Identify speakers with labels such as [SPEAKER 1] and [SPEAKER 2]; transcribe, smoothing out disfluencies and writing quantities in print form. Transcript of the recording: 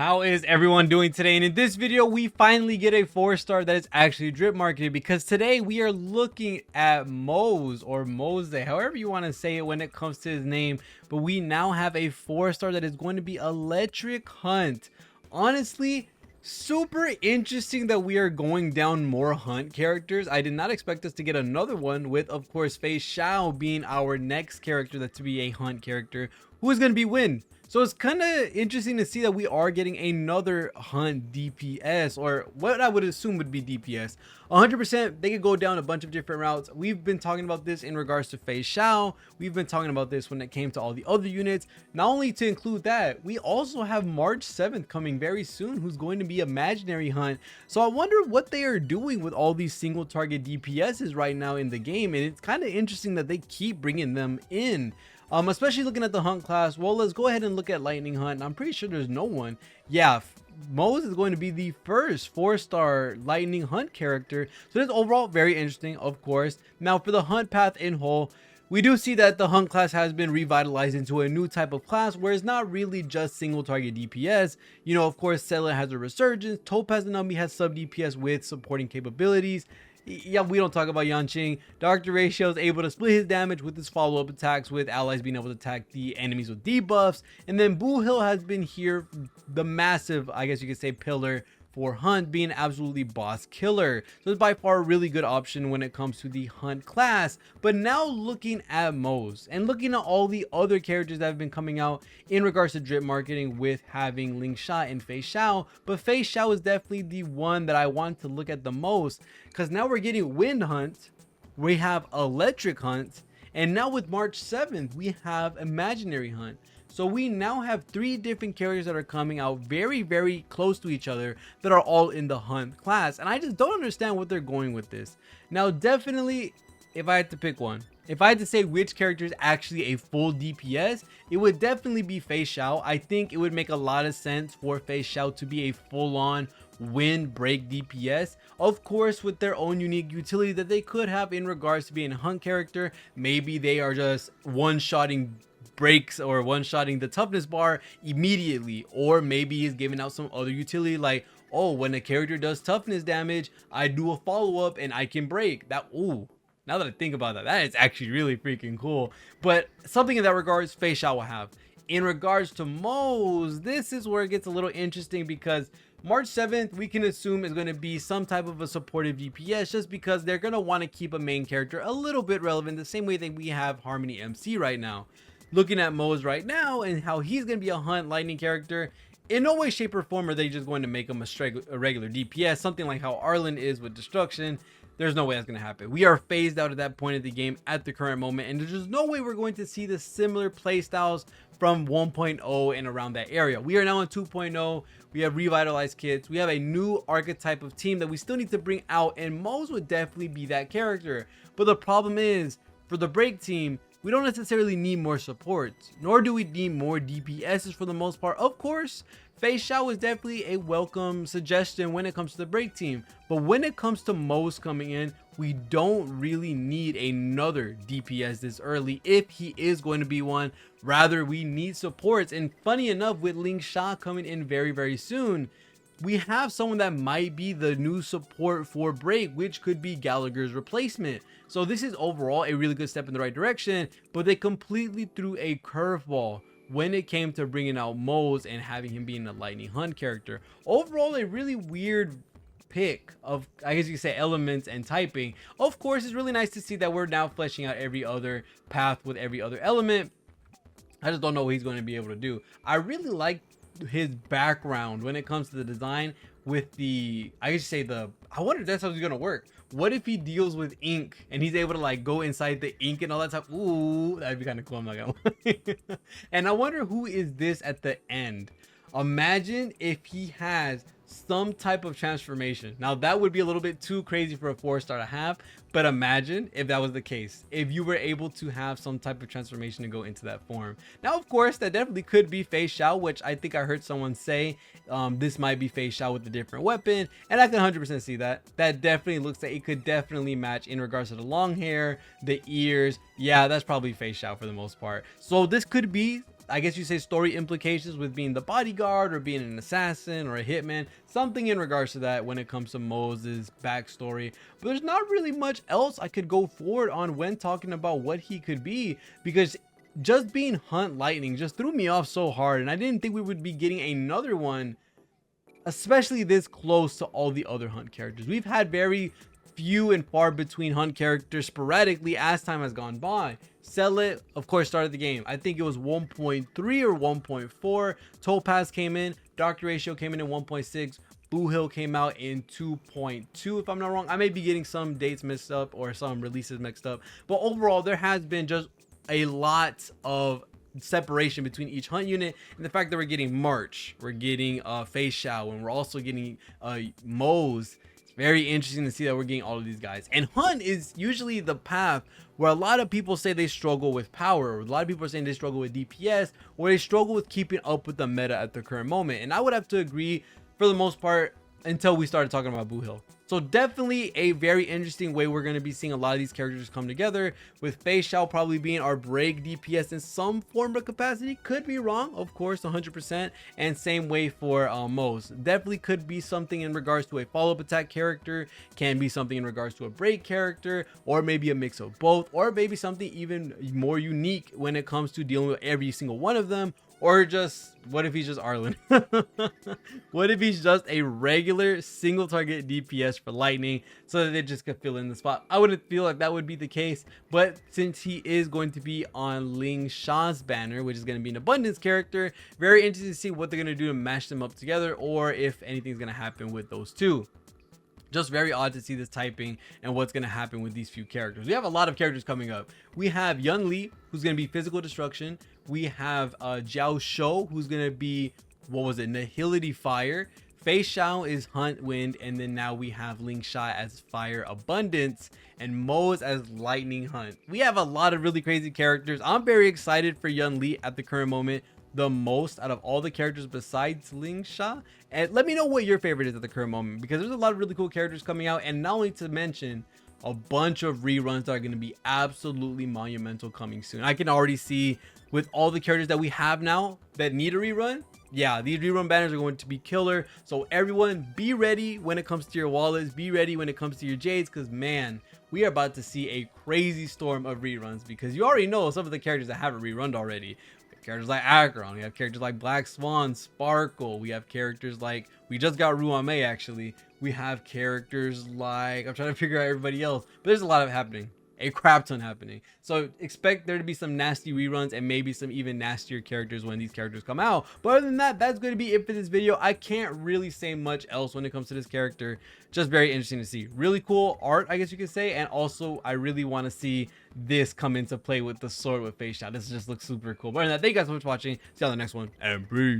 [SPEAKER 1] How is everyone doing today? And in this video, we finally get a 4-star that is actually drip marketed, because today we are looking at MOZE or MOZE, however you want to say it when it comes to his name. But we now have a 4-star that is going to be Electric Hunt. Honestly, super interesting that we are going down more hunt characters. I did not expect us to get another one with, of course, Fei Xiao being our next character that to be a hunt character. Who is going to be Win? So it's kind of interesting to see that we are getting another hunt DPS, or what I would assume would be DPS. 100% they could go down a bunch of different routes. We've been talking about this in regards to Fei Xiao. We've been talking about this when it came to all the other units. Not only to include that, we also have March 7th coming very soon, who's going to be Imaginary Hunt. So I wonder what they are doing with all these single target DPSs right now in the game, and it's kind of interesting that they keep bringing them in. Especially looking at the hunt class. Well, let's go ahead and look at Lightning Hunt. I'm pretty sure there's no one. Yeah, MOZE is going to be the first 4-star Lightning Hunt character. So that's overall very interesting, of course. Now for the hunt path in whole, we do see that the hunt class has been revitalized into a new type of class where it's not really just single target DPS. You know, of course, Settler has a resurgence. Topaz and Numbi has sub DPS with supporting capabilities. Yeah, we don't talk about Yanqing. Dr. Ratio is able to split his damage with his follow-up attacks, with allies being able to attack the enemies with debuffs. And then Boo Hill has been here, the massive, I guess you could say, pillar for hunt, being absolutely boss killer. So it's by far a really good option when it comes to the hunt class. But now looking at MOZE and looking at all the other characters that have been coming out in regards to drip marketing, with having Ling Sha and Fei Xiao. But Fei Xiao is definitely the one that I want to look at the most, because now we're getting Wind Hunt, we have Electric Hunt, and now with March 7th we have Imaginary Hunt. So we now have 3 different characters that are coming out very close to each other that are all in the hunt class, and I just don't understand what they're going with this. Now definitely, if I had to pick one, if I had to say which character is actually a full DPS, it would definitely be Fei Xiao. I think it would make a lot of sense for Fei Xiao to be a full-on wind break DPS, of course with their own unique utility that they could have in regards to being a hunt character. Maybe they are just one-shotting breaks or one-shotting the toughness bar immediately, or maybe he's giving out some other utility like, oh, when a character does toughness damage, I do a follow-up and I can break that. Ooh, now that I think about that, that is actually really freaking cool. But something in that regards Fei Xiao will have. In regards to MOZE, this is where it gets a little interesting, because March 7th we can assume is going to be some type of a supportive DPS, just because they're going to want to keep a main character a little bit relevant, the same way that we have Harmony MC right now. Looking at MOZE right now and how he's going to be a hunt lightning character, in no way shape or form are they just going to make him a regular DPS, something like how Arlen is with destruction. There's no way that's going to happen. We are phased out at that point of the game at the current moment, and there's just no way we're going to see the similar playstyles from 1.0 and around that area. We are now in 2.0. We have revitalized kits. We have a new archetype of team that we still need to bring out, and MOZE would definitely be that character. But the problem is, for the break team, we don't necessarily need more supports, nor do we need more DPSs for the most part. Of course, Fei Xiao is definitely a welcome suggestion when it comes to the break team, but when it comes to MOZE coming in, we don't really need another DPS this early if he is going to be one. Rather, we need supports. And funny enough, with Ling Sha coming in very soon, we have someone that might be the new support for break, which could be Gallagher's replacement. So this is overall a really good step in the right direction, but they completely threw a curveball when it came to bringing out MOZE and having him being a lightning hunt character. Overall, a really weird pick of, I guess you could say, elements and typing. Of course, it's really nice to see that we're now fleshing out every other path with every other element. I just don't know what he's going to be able to do. I really like his background when it comes to the design with the, I guess you say, the, I wonder if that's how he's gonna work. What if he deals with ink and he's able to like go inside the ink and all that stuff? Ooh, that'd be kind of cool. I'm not gonna lie. And I wonder who is this at the end. Imagine if he has some type of transformation. Now that would be a little bit too crazy for a 4-star to have, but imagine if that was the case, if you were able to have some type of transformation to go into that form. Now of course that definitely could be Fei Xiao, which I think I heard someone say this might be Fei Xiao with a different weapon, and I can 100% see that. That definitely looks like it could definitely match in regards to the long hair, the ears. Yeah, that's probably Fei Xiao for the most part. So this could be I guess you say story implications with being the bodyguard or being an assassin or a hitman, something in regards to that when it comes to Moze's backstory. But there's not really much else I could go forward on when talking about what he could be, because just being Hunt Lightning just threw me off so hard, and I didn't think we would be getting another one, especially this close to all the other Hunt characters. We've had very few and far between Hunt characters sporadically as time has gone by. Sell It, of course, started the game. I think it was 1.3 or 1.4. Topaz came in. Doctor Ratio came in 1.6. Boo Hill came out in 2.2, if I'm not wrong. I may be getting some dates mixed up or some releases mixed up, but overall there has been just a lot of separation between each Hunt unit, and the fact that we're getting March, we're getting Face Shao, and we're also getting MOZE. It's very interesting to see that we're getting all of these guys. And Hunt is usually the path where a lot of people say they struggle with power, or a lot of people are saying they struggle with DPS, or they struggle with keeping up with the meta at the current moment. And I would have to agree for the most part until we started talking about Boo Hill. So definitely a very interesting way we're going to be seeing a lot of these characters come together, with Face Shao probably being our break DPS in some form of capacity. Could be wrong, of course, 100%. And same way for MOZE. Definitely could be something in regards to a follow-up attack character, can be something in regards to a break character, or maybe a mix of both, or maybe something even more unique when it comes to dealing with every single one of them. Or just, what if he's just Arlen? What if he's just a regular single target DPS for Lightning, so that they just could fill in the spot? I wouldn't feel like that would be the case, but since he is going to be on Ling Sha's banner, which is going to be an abundance character, very interesting to see what they're going to do to mash them up together, or if anything's going to happen with those two. Just very odd to see this typing and what's going to happen with these few characters. We have a lot of characters coming up. We have Yun Li, who's going to be physical destruction. We have Jiao Shou, who's going to be, what was it, Nihility Fire. Face Shao is Hunt Wind, and then now we have Ling Sha as Fire Abundance, and MOZE as Lightning Hunt. We have a lot of really crazy characters. I'm very excited for Yun Li at the current moment, the most out of all the characters besides Ling Sha. And let me know what your favorite is at the current moment, because there's a lot of really cool characters coming out, and not only to mention a bunch of reruns that are going to be absolutely monumental coming soon. I can already see with all the characters that we have now that need a rerun, yeah, these rerun banners are going to be killer. So everyone be ready when it comes to your wallets, be ready when it comes to your jades, because man, we are about to see a crazy storm of reruns, because you already know some of the characters that haven't rerun already. Characters like Acheron, we have characters like Black Swan, Sparkle, we have characters like, we just got Ruame actually, we have characters like, I'm trying to figure out everybody else, but there's a lot of happening, a crap ton happening. So expect there to be some nasty reruns and maybe some even nastier characters when these characters come out. But other than that, that's going to be it for this video. I can't really say much else when it comes to this character. Just very interesting to see. Really cool art, I guess you could say. And also, I really want to see this come into play with the sword with Face Shao. This just looks super cool. But other than that, thank you guys so much for watching. See you on the next one. And peace.